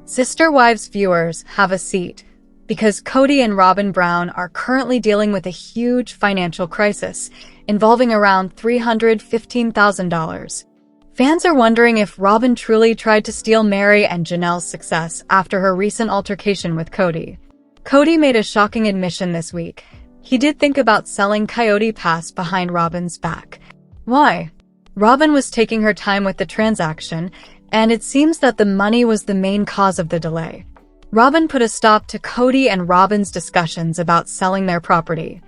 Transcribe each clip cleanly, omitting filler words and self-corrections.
Sister Wives viewers, have a seat, because Kody and ROBYN Brown are currently dealing with a huge financial crisis involving around $315,000. Fans are wondering if ROBYN truly tried to steal Meri and Janelle's success after her recent altercation with Kody. Kody made a shocking admission this week. He did think about selling Coyote Pass behind ROBYN's back. Why? ROBYN was taking her time with the transaction, and it seems that the money was the main cause of the delay. ROBYN put a stop to Kody and ROBYN's discussions about selling their property.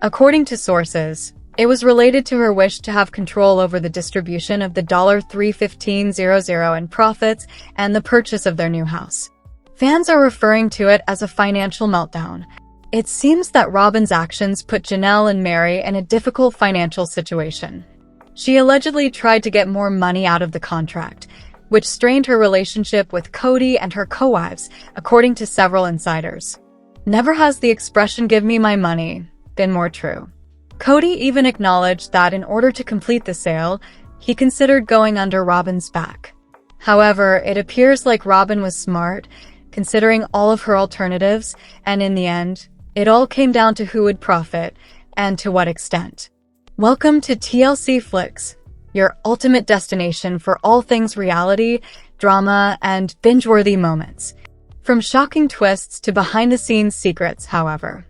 According to sources, it was related to her wish to have control over the distribution of the $315,000 in profits and the purchase of their new house. Fans are referring to it as a financial meltdown. It seems that ROBYN's actions put Janelle and Meri in a difficult financial situation. She allegedly tried to get more money out of the contract, which strained her relationship with Kody and her co-wives, according to several insiders. Never has the expression "give me my money" been more true. Kody even acknowledged that in order to complete the sale, he considered going under ROBYN's back. However, it appears like ROBYN was smart, considering all of her alternatives, and in the end, it all came down to who would profit, and to what extent. Welcome to TLC Flicks, your ultimate destination for all things reality, drama, and binge-worthy moments. From shocking twists to behind-the-scenes secrets, however.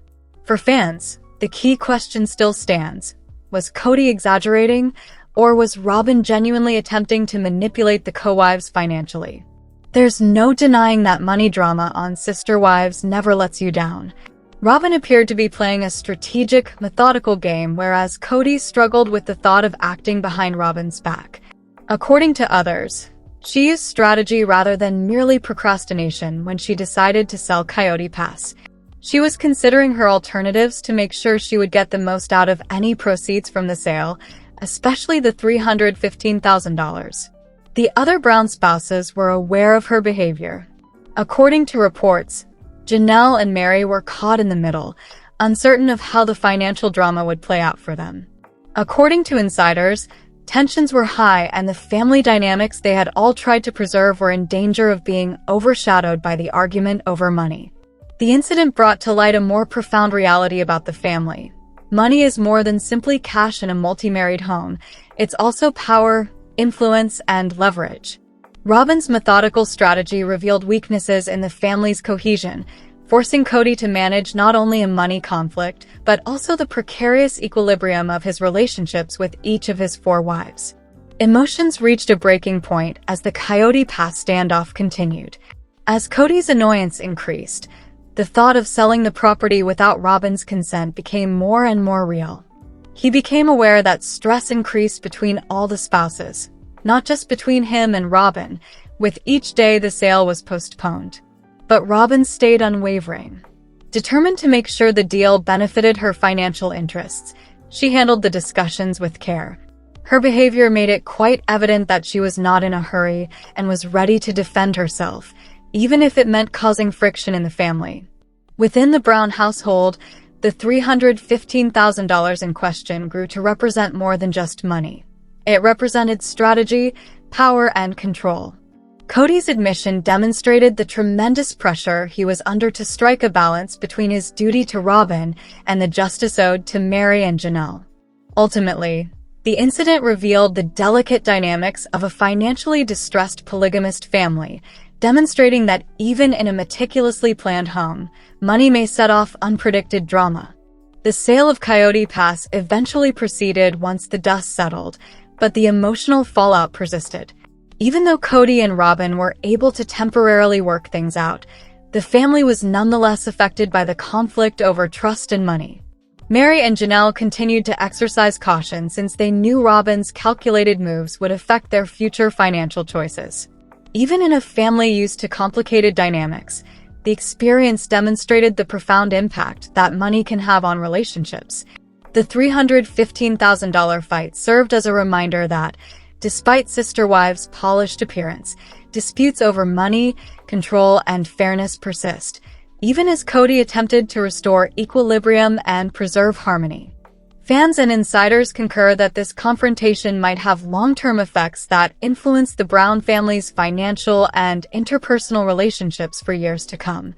For fans, the key question still stands. Was Kody exaggerating, or was ROBYN genuinely attempting to manipulate the co-wives financially? There's no denying that money drama on Sister Wives never lets you down. ROBYN appeared to be playing a strategic, methodical game, whereas Kody struggled with the thought of acting behind ROBYN's back. According to others, she used strategy rather than merely procrastination when she decided to sell Coyote Pass. She was considering her alternatives to make sure she would get the most out of any proceeds from the sale, especially the $315,000. The other Brown spouses were aware of her behavior. According to reports, Janelle and Meri were caught in the middle, uncertain of how the financial drama would play out for them. According to insiders, tensions were high and the family dynamics they had all tried to preserve were in danger of being overshadowed by the argument over money. The incident brought to light a more profound reality about the family. Money is more than simply cash in a multi-married home. It's also power, influence, and leverage. ROBYN's methodical strategy revealed weaknesses in the family's cohesion, forcing Kody to manage not only a money conflict, but also the precarious equilibrium of his relationships with each of his 4 wives. Emotions reached a breaking point as the Coyote Pass standoff continued. As Kody's annoyance increased, the thought of selling the property without ROBYN's consent became more and more real. He became aware that stress increased between all the spouses, not just between him and ROBYN. With each day the sale was postponed. But ROBYN stayed unwavering. Determined to make sure the deal benefited her financial interests, she handled the discussions with care. Her behavior made it quite evident that she was not in a hurry and was ready to defend herself, even if it meant causing friction in the family. Within the Brown household, the $315,000 in question grew to represent more than just money. It represented strategy, power, and control. Kody's admission demonstrated the tremendous pressure he was under to strike a balance between his duty to ROBYN and the justice owed to Meri and Janelle. Ultimately, the incident revealed the delicate dynamics of a financially distressed polygamist family, demonstrating that even in a meticulously planned home, money may set off unpredicted drama. The sale of Coyote Pass eventually proceeded once the dust settled, but the emotional fallout persisted. Even though Kody and ROBYN were able to temporarily work things out, the family was nonetheless affected by the conflict over trust and money. Meri and Janelle continued to exercise caution since they knew ROBYN's calculated moves would affect their future financial choices. Even in a family used to complicated dynamics, the experience demonstrated the profound impact that money can have on relationships. The $315,000 fight served as a reminder that, despite Sister Wives' polished appearance, disputes over money, control, and fairness persist, even as Kody attempted to restore equilibrium and preserve harmony. Fans and insiders concur that this confrontation might have long-term effects that influence the Brown family's financial and interpersonal relationships for years to come.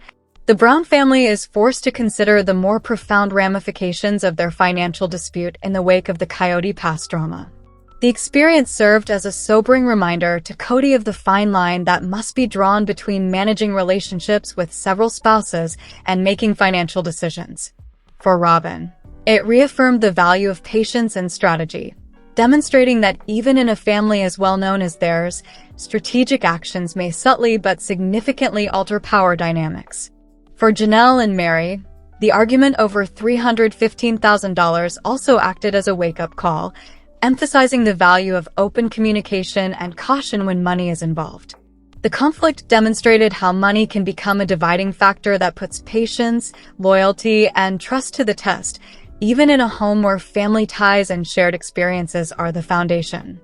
The Brown family is forced to consider the more profound ramifications of their financial dispute in the wake of the Coyote Pass drama. The experience served as a sobering reminder to Kody of the fine line that must be drawn between managing relationships with several spouses and making financial decisions. For ROBYN, it reaffirmed the value of patience and strategy, demonstrating that even in a family as well known as theirs, strategic actions may subtly but significantly alter power dynamics. For Janelle and Meri, the argument over $315,000 also acted as a wake-up call, emphasizing the value of open communication and caution when money is involved. The conflict demonstrated how money can become a dividing factor that puts patience, loyalty, and trust to the test, even in a home where family ties and shared experiences are the foundation.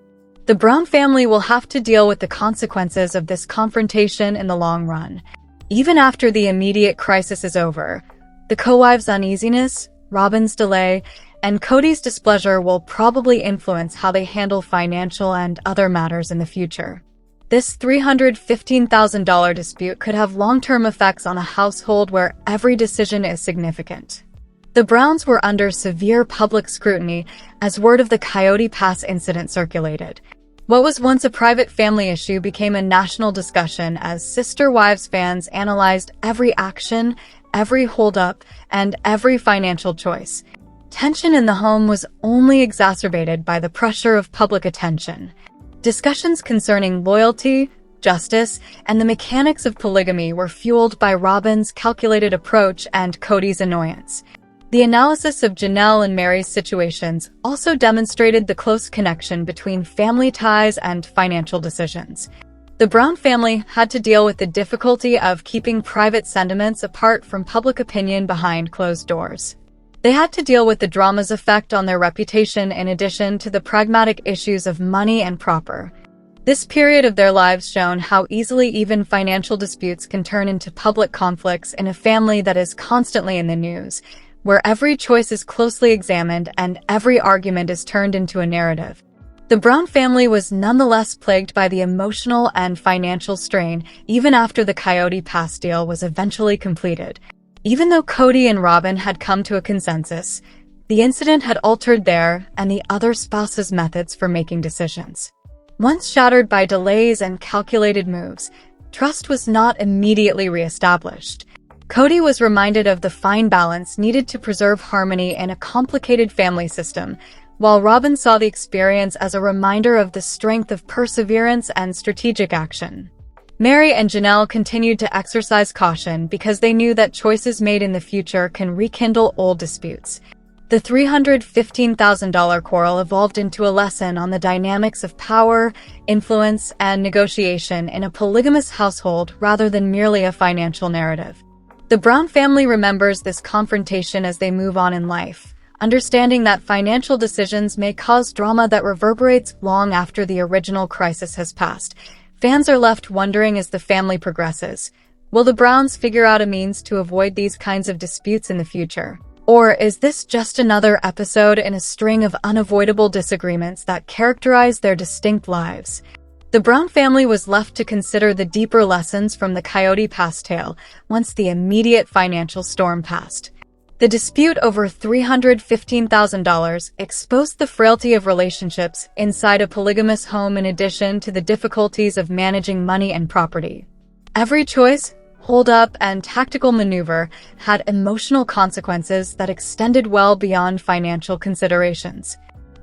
The Brown family will have to deal with the consequences of this confrontation in the long run. Even after the immediate crisis is over, the co-wives' uneasiness, ROBYN's delay, and Kody's displeasure will probably influence how they handle financial and other matters in the future. This $315,000 dispute could have long-term effects on a household where every decision is significant. The Browns were under severe public scrutiny as word of the Coyote Pass incident circulated. What was once a private family issue became a national discussion as Sister Wives fans analyzed every action, every holdup, and every financial choice. Tension in the home was only exacerbated by the pressure of public attention. Discussions concerning loyalty, justice, and the mechanics of polygamy were fueled by ROBYN's calculated approach and Kody's annoyance. The analysis of Janelle and Meri's situations also demonstrated the close connection between family ties and financial decisions. The Brown family had to deal with the difficulty of keeping private sentiments apart from public opinion behind closed doors. They had to deal with the drama's effect on their reputation in addition to the pragmatic issues of money and property. This period of their lives shone how easily even financial disputes can turn into public conflicts in a family that is constantly in the news, where every choice is closely examined and every argument is turned into a narrative. The Brown family was nonetheless plagued by the emotional and financial strain even after the Coyote Pass deal was eventually completed. Even though Kody and ROBYN had come to a consensus, the incident had altered their and the other spouse's methods for making decisions. Once shattered by delays and calculated moves, trust was not immediately reestablished. Kody was reminded of the fine balance needed to preserve harmony in a complicated family system, while ROBYN saw the experience as a reminder of the strength of perseverance and strategic action. Meri and Janelle continued to exercise caution because they knew that choices made in the future can rekindle old disputes. The $315,000 quarrel evolved into a lesson on the dynamics of power, influence, and negotiation in a polygamous household rather than merely a financial narrative. The Brown family remembers this confrontation as they move on in life, understanding that financial decisions may cause drama that reverberates long after the original crisis has passed. Fans are left wondering as the family progresses, will the Browns figure out a means to avoid these kinds of disputes in the future? Or is this just another episode in a string of unavoidable disagreements that characterize their distinct lives? The Brown family was left to consider the deeper lessons from the Coyote Pass tale once the immediate financial storm passed. The dispute over $315,000 exposed the frailty of relationships inside a polygamous home in addition to the difficulties of managing money and property. Every choice, hold-up, and tactical maneuver had emotional consequences that extended well beyond financial considerations.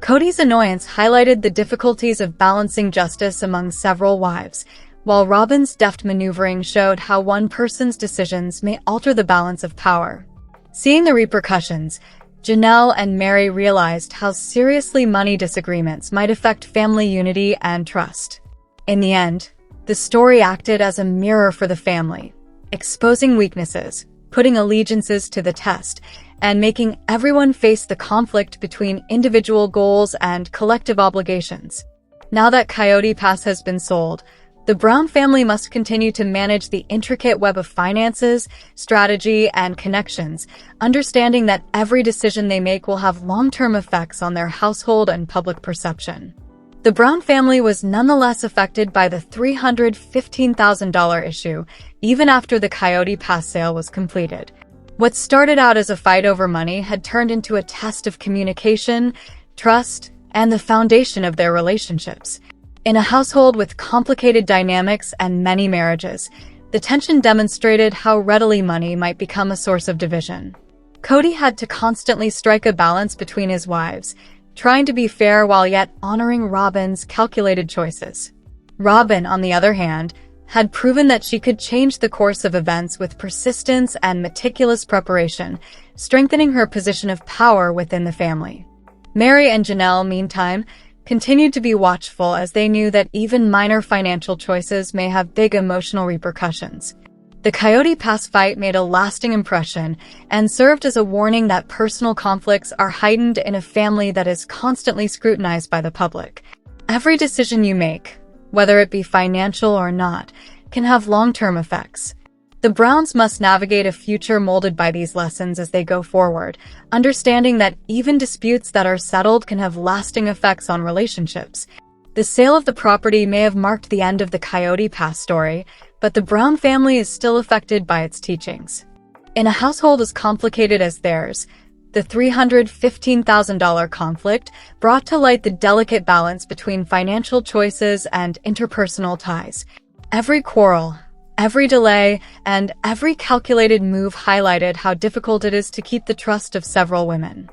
Kody's annoyance highlighted the difficulties of balancing justice among several wives, while ROBYN's deft maneuvering showed how one person's decisions may alter the balance of power. Seeing the repercussions, Janelle and Meri realized how seriously money disagreements might affect family unity and trust. In the end, the story acted as a mirror for the family, exposing weaknesses, putting allegiances to the test, and making everyone face the conflict between individual goals and collective obligations. Now that Coyote Pass has been sold, The Brown family must continue to manage the intricate web of finances, strategy, and connections, understanding that every decision they make will have long-term effects on their household and public perception. The Brown family was nonetheless affected by the $315,000 issue, even after the Coyote Pass sale was completed. What started out as a fight over money had turned into a test of communication, trust, and the foundation of their relationships. In a household with complicated dynamics and many marriages, the tension demonstrated how readily money might become a source of division. Cody had to constantly strike a balance between his wives, trying to be fair while yet honoring Robyn's calculated choices. Robyn, on the other hand, had proven that she could change the course of events with persistence and meticulous preparation, strengthening her position of power within the family. Meri and Janelle, meantime, continued to be watchful as they knew that even minor financial choices may have big emotional repercussions. The Coyote Pass fight made a lasting impression and served as a warning that personal conflicts are heightened in a family that is constantly scrutinized by the public. Every decision you make, whether it be financial or not, can have long-term effects. The Browns must navigate a future molded by these lessons as they go forward, understanding that even disputes that are settled can have lasting effects on relationships. The sale of the property may have marked the end of the Coyote Pass story, but the Brown family is still affected by its teachings. In a household as complicated as theirs, the $315,000 conflict brought to light the delicate balance between financial choices and interpersonal ties. Every quarrel, every delay, and every calculated move highlighted how difficult it is to keep the trust of several women.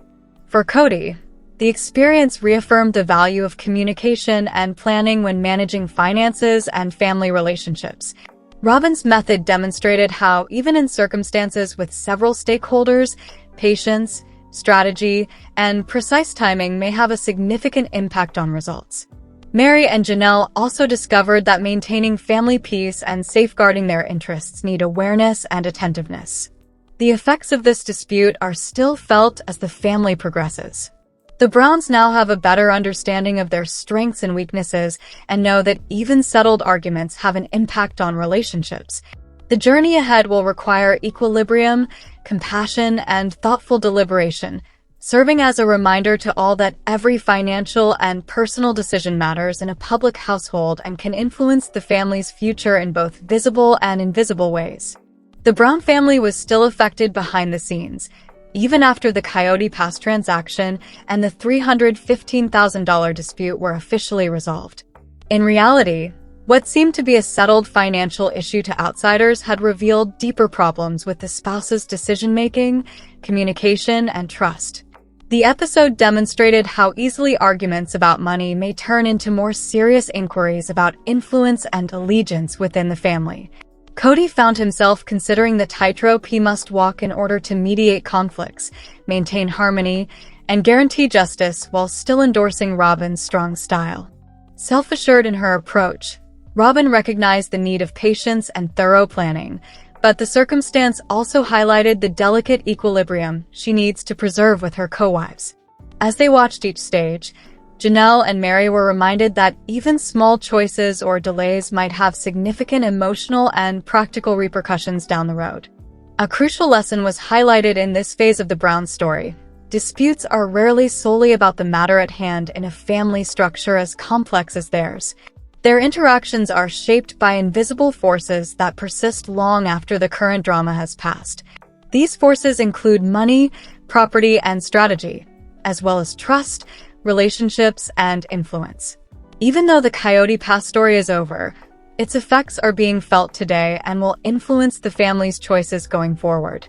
For Cody, the experience reaffirmed the value of communication and planning when managing finances and family relationships. Robyn's method demonstrated how, even in circumstances with several stakeholders, patience, strategy, and precise timing may have a significant impact on results. Meri and Janelle also discovered that maintaining family peace and safeguarding their interests need awareness and attentiveness. The effects of this dispute are still felt as the family progresses. The Browns now have a better understanding of their strengths and weaknesses and know that even settled arguments have an impact on relationships. The journey ahead will require equilibrium, compassion, and thoughtful deliberation, serving as a reminder to all that every financial and personal decision matters in a public household and can influence the family's future in both visible and invisible ways. The Brown family was still affected behind the scenes, even after the Coyote Pass transaction and the $315,000 dispute were officially resolved. In reality, what seemed to be a settled financial issue to outsiders had revealed deeper problems with the spouse's decision-making, communication, and trust. The episode demonstrated how easily arguments about money may turn into more serious inquiries about influence and allegiance within the family. Cody found himself considering the tightrope he must walk in order to mediate conflicts, maintain harmony, and guarantee justice while still endorsing Robyn's strong style. Self-assured in her approach, Robyn recognized the need of patience and thorough planning, but the circumstance also highlighted the delicate equilibrium she needs to preserve with her co-wives. As they watched each stage, Janelle and Meri were reminded that even small choices or delays might have significant emotional and practical repercussions down the road. A crucial lesson was highlighted in this phase of the Brown story. Disputes are rarely solely about the matter at hand in a family structure as complex as theirs. Their interactions are shaped by invisible forces that persist long after the current drama has passed. These forces include money, property, and strategy, as well as trust, relationships, and influence. Even though the Coyote Pass story is over, its effects are being felt today and will influence the family's choices going forward.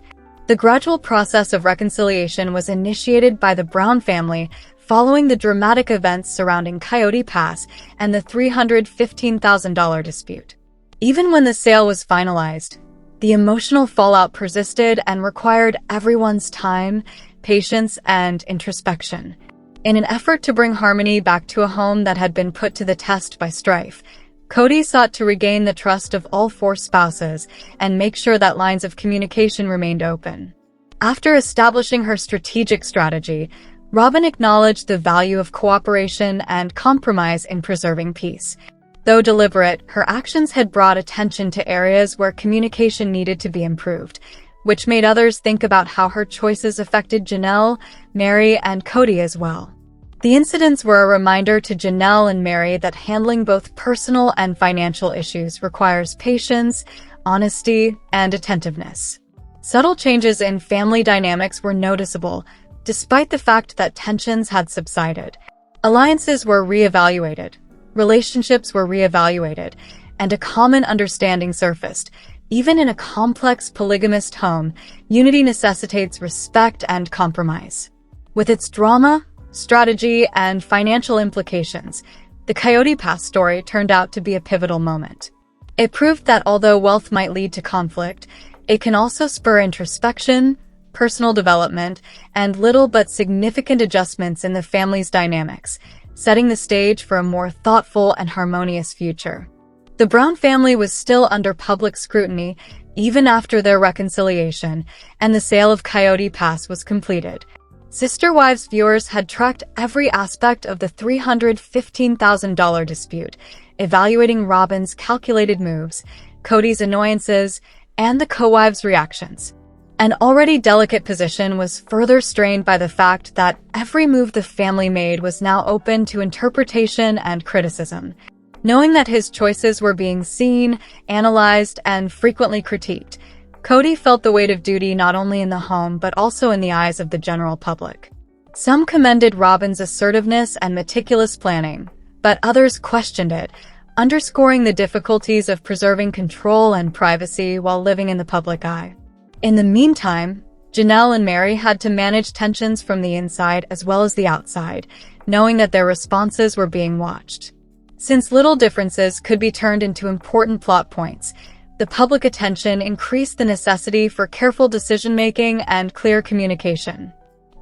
The gradual process of reconciliation was initiated by the Brown family following the dramatic events surrounding Coyote Pass and the $315,000 dispute. Even when the sale was finalized, the emotional fallout persisted and required everyone's time, patience, and introspection. In an effort to bring harmony back to a home that had been put to the test by strife, Cody sought to regain the trust of all four spouses and make sure that lines of communication remained open. After establishing her strategic strategy, Robyn acknowledged the value of cooperation and compromise in preserving peace. Though deliberate, her actions had brought attention to areas where communication needed to be improved, which made others think about how her choices affected Janelle, Meri, and Cody as well. The incidents were a reminder to Janelle and Meri that handling both personal and financial issues requires patience, honesty, and attentiveness. Subtle changes in family dynamics were noticeable, despite the fact that tensions had subsided. Alliances were reevaluated, relationships were reevaluated, and a common understanding surfaced. Even in a complex polygamist home, unity necessitates respect and compromise. With its drama, strategy, and financial implications, the Coyote Pass story turned out to be a pivotal moment. It proved that although wealth might lead to conflict, it can also spur introspection, personal development, and little but significant adjustments in the family's dynamics, setting the stage for a more thoughtful and harmonious future. The Brown family was still under public scrutiny even after their reconciliation, and the sale of Coyote Pass was completed. Sister Wives viewers had tracked every aspect of the $315,000 dispute, evaluating ROBYN's calculated moves, Cody's annoyances, and the co-wives' reactions. An already delicate position was further strained by the fact that every move the family made was now open to interpretation and criticism. Knowing that his choices were being seen, analyzed, and frequently critiqued, Cody felt the weight of duty not only in the home but also in the eyes of the general public. Some commended ROBYN's assertiveness and meticulous planning, but others questioned it, underscoring the difficulties of preserving control and privacy while living in the public eye. In the meantime, Janelle and Meri had to manage tensions from the inside as well as the outside, knowing that their responses were being watched. Since little differences could be turned into important plot points, the public attention increased the necessity for careful decision-making and clear communication.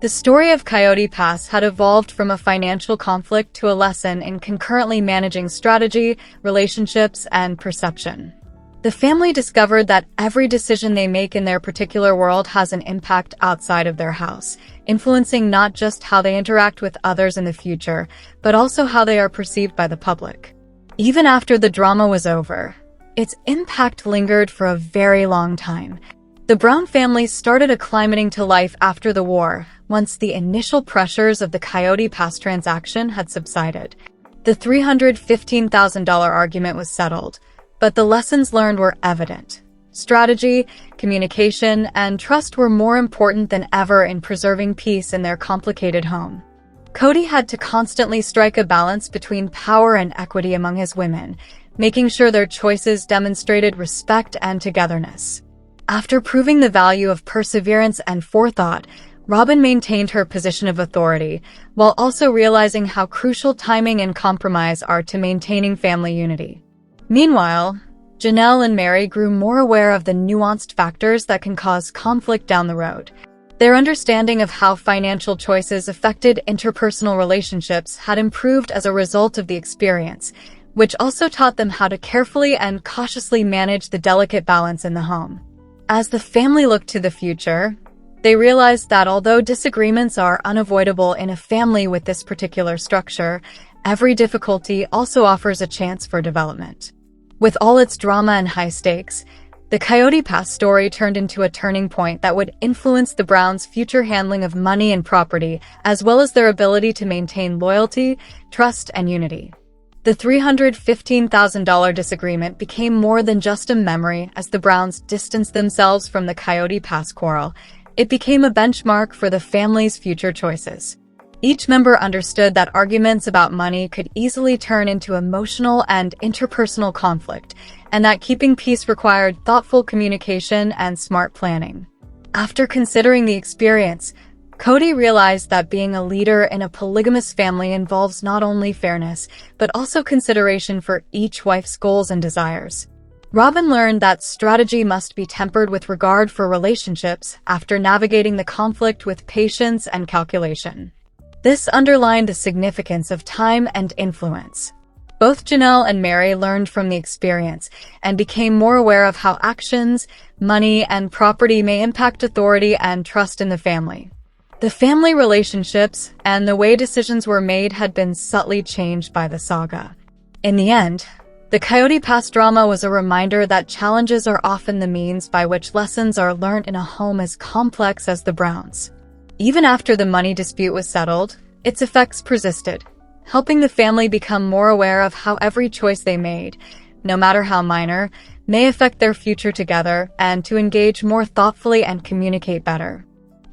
The story of Coyote Pass had evolved from a financial conflict to a lesson in concurrently managing strategy, relationships, and perception. The family discovered that every decision they make in their particular world has an impact outside of their house, influencing not just how they interact with others in the future, but also how they are perceived by the public. Even after the drama was over, its impact lingered for a very long time. The Brown family started acclimating to life after the war, once the initial pressures of the Coyote Pass transaction had subsided. The $315,000 argument was settled, but the lessons learned were evident. Strategy, communication, and trust were more important than ever in preserving peace in their complicated home. Cody had to constantly strike a balance between power and equity among his women, making sure their choices demonstrated respect and togetherness. After proving the value of perseverance and forethought, ROBYN maintained her position of authority, while also realizing how crucial timing and compromise are to maintaining family unity. Meanwhile, Janelle and Meri grew more aware of the nuanced factors that can cause conflict down the road. Their understanding of how financial choices affected interpersonal relationships had improved as a result of the experience, which also taught them how to carefully and cautiously manage the delicate balance in the home. As the family looked to the future, they realized that although disagreements are unavoidable in a family with this particular structure, every difficulty also offers a chance for development. With all its drama and high stakes, the Coyote Pass story turned into a turning point that would influence the Browns' future handling of money and property, as well as their ability to maintain loyalty, trust, and unity. The $315,000 disagreement became more than just a memory as the Browns distanced themselves from the Coyote Pass quarrel. It became a benchmark for the family's future choices. Each member understood that arguments about money could easily turn into emotional and interpersonal conflict, and that keeping peace required thoughtful communication and smart planning. After considering the experience, Cody realized that being a leader in a polygamous family involves not only fairness, but also consideration for each wife's goals and desires. ROBYN learned that strategy must be tempered with regard for relationships after navigating the conflict with patience and calculation. This underlined the significance of time and influence. Both Janelle and Meri learned from the experience and became more aware of how actions, money, and property may impact authority and trust in the family. The family relationships and the way decisions were made had been subtly changed by the saga. In the end, The Coyote Pass drama was a reminder that challenges are often the means by which lessons are learned in a home as complex as the Browns. Even after the money dispute was settled, its effects persisted, helping the family become more aware of how every choice they made, no matter how minor, may affect their future together and to engage more thoughtfully and communicate better.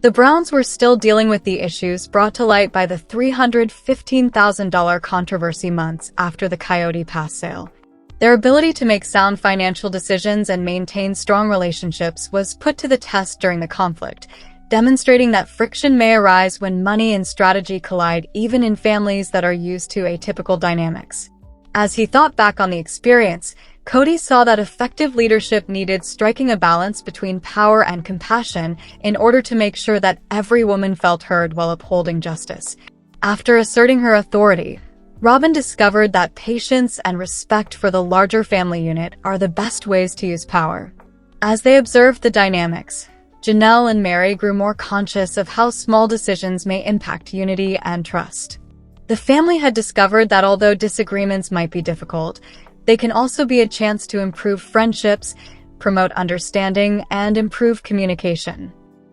The Browns were still dealing with the issues brought to light by the $315,000 controversy months after the Coyote Pass sale. Their ability to make sound financial decisions and maintain strong relationships was put to the test during the conflict, demonstrating that friction may arise when money and strategy collide even in families that are used to atypical dynamics. As he thought back on the experience, Cody saw that effective leadership needed striking a balance between power and compassion in order to make sure that every woman felt heard while upholding justice. After asserting her authority, ROBYN discovered that patience and respect for the larger family unit are the best ways to use power. As they observed the dynamics, Janelle and Meri grew more conscious of how small decisions may impact unity and trust. The family had discovered that although disagreements might be difficult, they can also be a chance to improve friendships, promote understanding, and improve communication.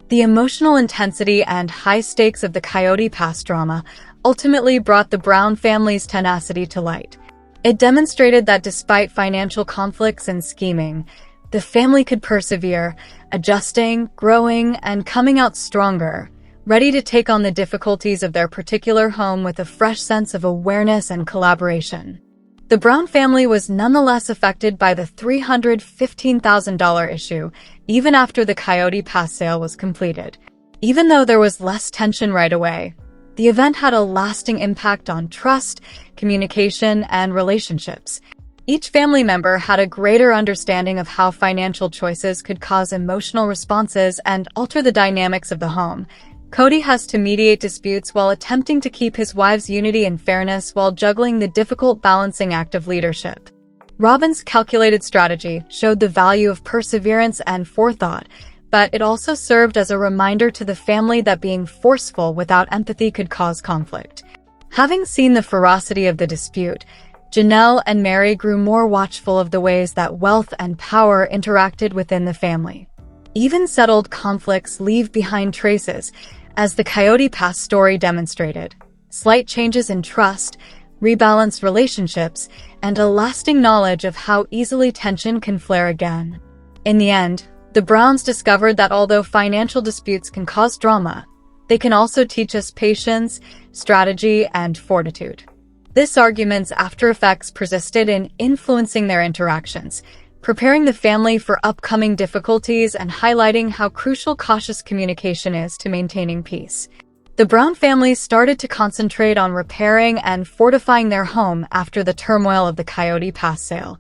The emotional intensity and high stakes of the Coyote Pass drama ultimately brought the Brown family's tenacity to light. It demonstrated that despite financial conflicts and scheming, the family could persevere, adjusting, growing, and coming out stronger, ready to take on the difficulties of their particular home with a fresh sense of awareness and collaboration. The Brown family was nonetheless affected by the $315,000 issue, even after the Coyote Pass sale was completed. Even though there was less tension right away, the event had a lasting impact on trust, communication, and relationships. Each family member had a greater understanding of how financial choices could cause emotional responses and alter the dynamics of the home. Cody has to mediate disputes while attempting to keep his wife's unity and fairness while juggling the difficult balancing act of leadership. ROBYN's calculated strategy showed the value of perseverance and forethought, but it also served as a reminder to the family that being forceful without empathy could cause conflict. Having seen the ferocity of the dispute, Janelle and Meri grew more watchful of the ways that wealth and power interacted within the family. Even settled conflicts leave behind traces, as the Coyote Pass story demonstrated. Slight changes in trust, rebalanced relationships, and a lasting knowledge of how easily tension can flare again. In the end, the Browns discovered that although financial disputes can cause drama, they can also teach us patience, strategy, and fortitude. This argument's after effects persisted in influencing their interactions, preparing the family for upcoming difficulties and highlighting how crucial cautious communication is to maintaining peace. The Brown family started to concentrate on repairing and fortifying their home after the turmoil of the Coyote Pass sale.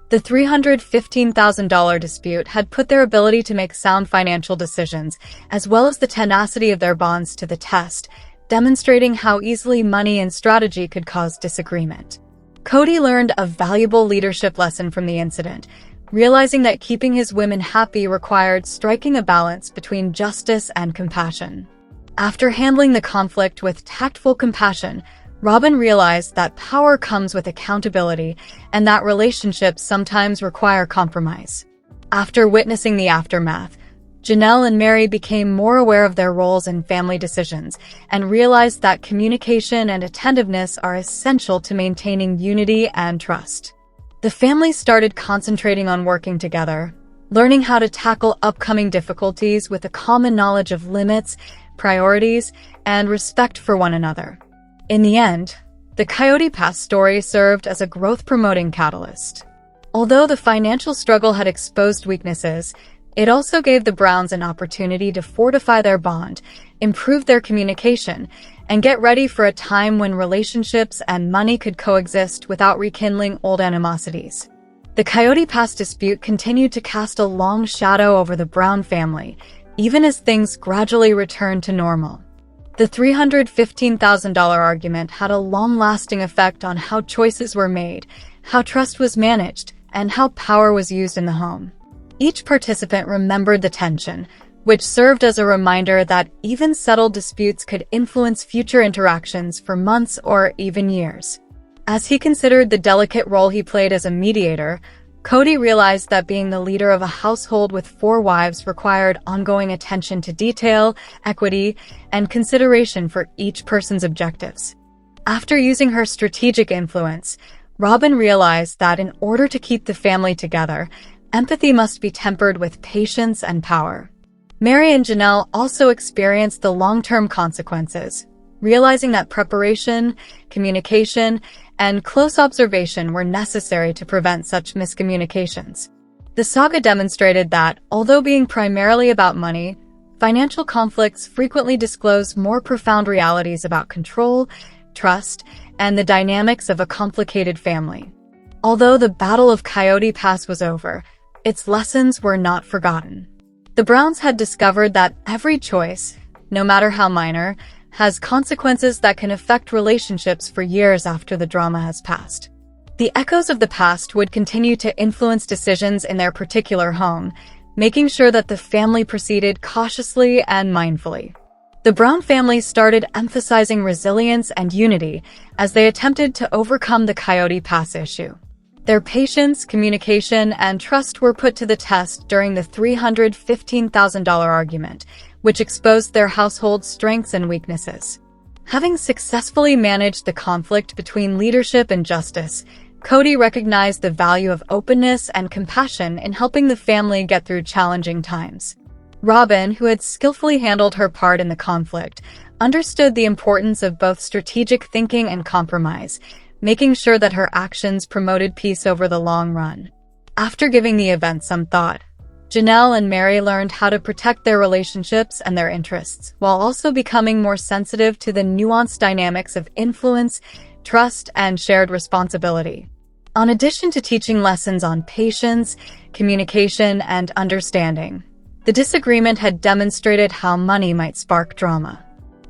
The $315,000 dispute had put their ability to make sound financial decisions, as well as the tenacity of their bonds, to the test, demonstrating how easily money and strategy could cause disagreement. Cody learned a valuable leadership lesson from the incident, realizing that keeping his women happy required striking a balance between justice and compassion. After handling the conflict with tactful compassion, ROBYN realized that power comes with accountability and that relationships sometimes require compromise. After witnessing the aftermath, Janelle and Meri became more aware of their roles in family decisions and realized that communication and attentiveness are essential to maintaining unity and trust. The family started concentrating on working together, learning how to tackle upcoming difficulties with a common knowledge of limits, priorities, and respect for one another. In the end, the Coyote Pass story served as a growth-promoting catalyst. Although the financial struggle had exposed weaknesses, it also gave the Browns an opportunity to fortify their bond, improve their communication, and get ready for a time when relationships and money could coexist without rekindling old animosities. The Coyote Pass dispute continued to cast a long shadow over the Brown family, even as things gradually returned to normal. The $315,000 argument had a long-lasting effect on how choices were made, how trust was managed, and how power was used in the home. Each participant remembered the tension, which served as a reminder that even settled disputes could influence future interactions for months or even years. As he considered the delicate role he played as a mediator, Cody realized that being the leader of a household with 4 wives required ongoing attention to detail, equity, and consideration for each person's objectives. After using her strategic influence, ROBYN realized that in order to keep the family together, empathy must be tempered with patience and power. Meri and Janelle also experienced the long-term consequences, realizing that preparation, communication, and close observation were necessary to prevent such miscommunications. The saga demonstrated that, although being primarily about money, financial conflicts frequently disclose more profound realities about control, trust, and the dynamics of a complicated family. Although the Battle of Coyote Pass was over, its lessons were not forgotten. The Browns had discovered that every choice, no matter how minor, has consequences that can affect relationships for years after the drama has passed. The echoes of the past would continue to influence decisions in their particular home, making sure that the family proceeded cautiously and mindfully. The Brown family started emphasizing resilience and unity as they attempted to overcome the Coyote Pass issue. Their patience, communication, and trust were put to the test during the $315,000 argument, which exposed their household's strengths and weaknesses. Having successfully managed the conflict between leadership and justice, Cody recognized the value of openness and compassion in helping the family get through challenging times. ROBYN, who had skillfully handled her part in the conflict, understood the importance of both strategic thinking and compromise, making sure that her actions promoted peace over the long run. After giving the event some thought, Janelle and Meri learned how to protect their relationships and their interests, while also becoming more sensitive to the nuanced dynamics of influence, trust, and shared responsibility. In addition to teaching lessons on patience, communication, and understanding, the disagreement had demonstrated how money might spark drama.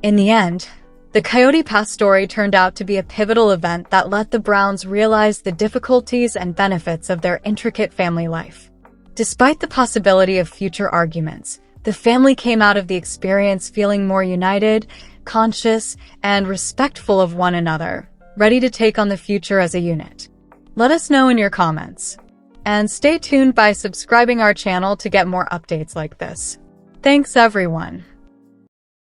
In the end, the Coyote Pass story turned out to be a pivotal event that let the Browns realize the difficulties and benefits of their intricate family life. Despite the possibility of future arguments, the family came out of the experience feeling more united, conscious, and respectful of one another, ready to take on the future as a unit. Let us know in your comments. And stay tuned by subscribing our channel to get more updates like this. Thanks everyone.